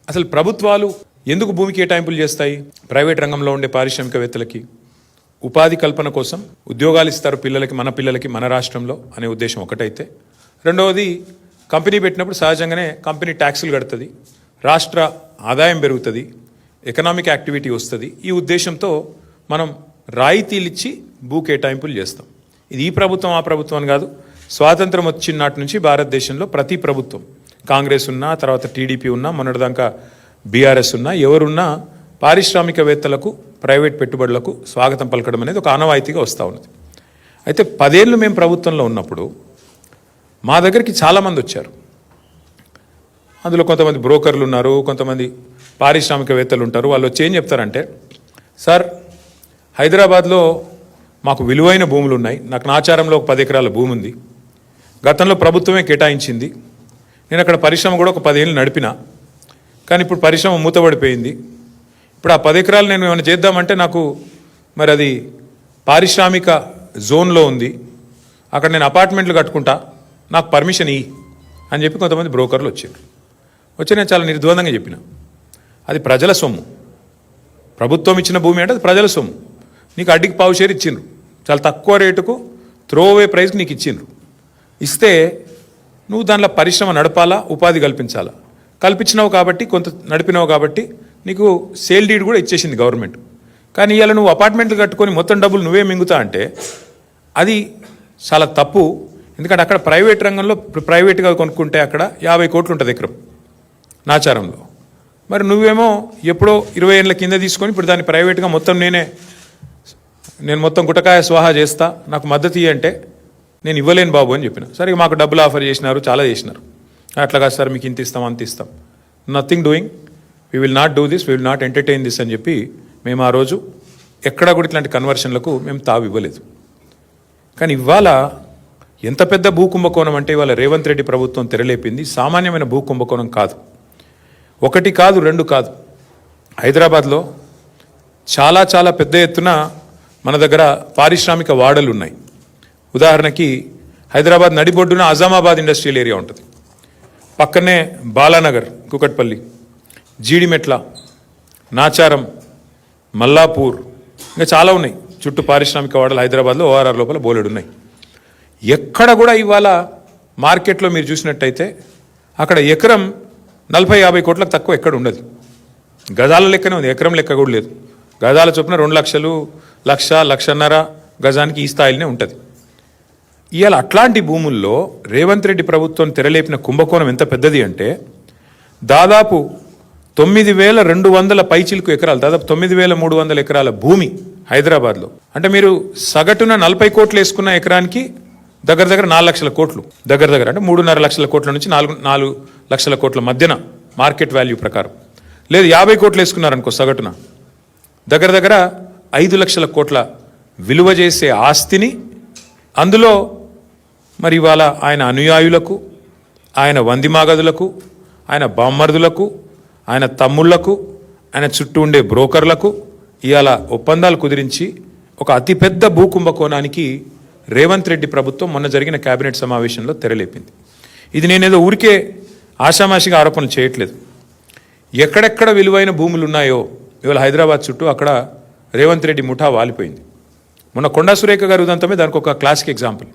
అసలు ప్రభుత్వాలు ఎందుకు భూమి కేటాయింపులు చేస్తాయి? ప్రైవేట్ రంగంలో ఉండే పారిశ్రామికవేత్తలకి ఉపాధి కల్పన కోసం ఉద్యోగాలు ఇస్తారు పిల్లలకి, మన పిల్లలకి, మన రాష్ట్రంలో అనే ఉద్దేశం ఒకటైతే, రెండవది కంపెనీ పెట్టినప్పుడు సహజంగానే కంపెనీ ట్యాక్సులు కడుతుంది, రాష్ట్ర ఆదాయం పెరుగుతుంది, ఎకనామిక్ యాక్టివిటీ వస్తుంది. ఈ ఉద్దేశంతో మనం రాయితీలు ఇచ్చి భూ కేటాయింపులు చేస్తాం. ఇది ఈ ప్రభుత్వం ఆ ప్రభుత్వం అని కాదు. స్వాతంత్రం వచ్చిన నాటి నుంచి భారతదేశంలో ప్రతి ప్రభుత్వం, కాంగ్రెస్ ఉన్నా, తర్వాత టీడీపీ ఉన్నా, మొన్నటిదాకా బీఆర్ఎస్ ఉన్నా, ఎవరున్నా పారిశ్రామికవేత్తలకు, ప్రైవేట్ పెట్టుబడులకు స్వాగతం పలకడం అనేది ఒక ఆనవాయితీగా వస్తూ ఉన్నది. అయితే 10 ఏళ్ళు మేము ప్రభుత్వంలో ఉన్నప్పుడు మా దగ్గరికి చాలామంది వచ్చారు. అందులో కొంతమంది బ్రోకర్లు ఉన్నారు, కొంతమంది పారిశ్రామికవేత్తలు ఉంటారు. వాళ్ళు వచ్చి ఏం చెప్తారంటే, సార్ హైదరాబాద్లో మాకు విలువైన భూములు ఉన్నాయి, నాకు నాచారంలో ఒక 10 ఎకరాల భూమి ఉంది, గతంలో ప్రభుత్వమే కేటాయించింది, నేను అక్కడ పరిశ్రమ కూడా ఒక 10 ఏళ్ళు నడిపినా, కానీ ఇప్పుడు పరిశ్రమ మూతపడిపోయింది, ఇప్పుడు ఆ 10 ఎకరాలు నేను ఏమైనా చేద్దామంటే నాకు మరి అది పారిశ్రామిక జోన్లో ఉంది, అక్కడ నేను అపార్ట్మెంట్లు కట్టుకుంటా, నాకు పర్మిషన్ ఇయ్యి అని చెప్పి కొంతమంది బ్రోకర్లు వచ్చారు. నేను చాలా నిర్ద్వందంగా చెప్పిన, అది ప్రజల సొమ్ము, ప్రభుత్వం ఇచ్చిన భూమి అంటే అది ప్రజల సొమ్ము, నీకు అడ్డికి పావు షేర్ ఇచ్చిండ్రు, చాలా తక్కువ రేటుకు త్రోవే ప్రైస్కి నీకు ఇచ్చిండ్రు. ఇస్తే నువ్వు దానిలో పరిశ్రమ నడపాలా, ఉపాధి కల్పించాలా, కల్పించినావు కాబట్టి, కొంత నడిపినావు కాబట్టి నీకు సేల్ డీడ్ కూడా ఇచ్చేసింది గవర్నమెంట్. కానీ ఇవాళ నువ్వు అపార్ట్మెంట్లు కట్టుకొని మొత్తం డబ్బులు నువ్వే మింగుతా అంటే అది చాలా తప్పు. ఎందుకంటే అక్కడ ప్రైవేట్ రంగంలో ప్రైవేట్గా కొనుక్కుంటే అక్కడ 50 కోట్లు ఉంటుంది ఎకరం నాచారంలో. మరి నువ్వేమో ఎప్పుడో 20 ఏళ్ళ కింద తీసుకొని ఇప్పుడు దాన్ని ప్రైవేట్గా మొత్తం నేను మొత్తం గుటకాయ స్వాహా చేస్తా, నాకు మద్దతు ఇయ్యి అంటే నేను ఇవ్వలేను బాబు అని చెప్పిన. సరే మాకు డబ్బులు ఆఫర్ చేసినారు, చాలా చేసినారు, అట్లా కాదు సార్ మీకు ఇంత ఇస్తాం అంత ఇస్తాం, nothing doing, we will not do this, we will not entertain this అని చెప్పి మేము ఆ రోజు ఎక్కడా కూడా ఇట్లాంటి కన్వర్షన్లకు మేము తావు ఇవ్వలేదు. కానీ ఇవాళ ఎంత పెద్ద భూ కుంభకోణం అంటే ఇవాళ రేవంత్ రెడ్డి ప్రభుత్వం తెరలేపింది సామాన్యమైన భూ కుంభకోణం కాదు. 1 కాదు 2 కాదు, హైదరాబాద్లో చాలా చాలా పెద్ద ఎత్తున మన దగ్గర పారిశ్రామిక వాడలు ఉన్నాయి. ఉదాహరణకి హైదరాబాద్ నడిబొడ్డున అజామాబాద్ ఇండస్ట్రియల్ ఏరియా ఉంటుంది, పక్కనే బాలానగర్, కుకట్పల్లి, జీడిమెట్ల, నాచారం, మల్లాపూర్, ఇంకా చాలా ఉన్నాయి చుట్టూ పారిశ్రామిక వాడలు హైదరాబాద్లో ORR లోపల బోలెడు ఉన్నాయి. ఎక్కడ కూడా ఇవాళ మార్కెట్లో మీరు చూసినట్టయితే అక్కడ ఎకరం 40-50 కోట్లకు తక్కువ ఎక్కడ ఉండదు. గజాల లెక్కనే ఉంది, ఎకరం లెక్క కూడా లేదు. గజాల చొప్పున 2 లక్షలు, 1-1.5 గజానికి ఈ స్థాయిలోనే ఉంటుంది. ఇవాళ అట్లాంటి భూముల్లో రేవంత్ రెడ్డి ప్రభుత్వం తెరలేపిన కుంభకోణం ఎంత పెద్దది అంటే దాదాపు 9,200 పైచిలుకు ఎకరాలు, దాదాపు 9,300 ఎకరాల భూమి హైదరాబాద్లో. అంటే మీరు సగటున 40 కోట్లు వేసుకున్న ఎకరానికి దగ్గర 4 లక్షల కోట్లు, దగ్గర అంటే 3.5 లక్షల కోట్ల నుంచి 4 లక్షల కోట్ల మధ్యన మార్కెట్ వాల్యూ ప్రకారం. లేదు 50 కోట్లు వేసుకున్నారనుకో సగటున, దగ్గర 5 లక్షల కోట్ల విలువ చేసే ఆస్తిని, అందులో మరి ఇవాళ ఆయన అనుయాయులకు, ఆయన వందిమాగదులకు, ఆయన బామ్మర్దులకు, ఆయన తమ్ముళ్లకు, ఆయన చుట్టూ ఉండే బ్రోకర్లకు ఇవాళ ఒప్పందాలు కుదిరించి ఒక అతిపెద్ద భూ కుంభకోణానికి రేవంత్ రెడ్డి ప్రభుత్వం మొన్న జరిగిన కేబినెట్ సమావేశంలో తెరలేపింది. ఇది నేనేదో ఊరికే ఆషామాషిగా ఆరోపణలు చేయట్లేదు. ఎక్కడెక్కడ విలువైన భూములు ఉన్నాయో ఇవాళ హైదరాబాద్ చుట్టూ అక్కడ రేవంత్ రెడ్డి ముఠా వాలిపోయింది. మొన్న కొండా సురేఖ గారి ఉదంతమే దానికి ఒక క్లాసిక్ ఎగ్జాంపుల్.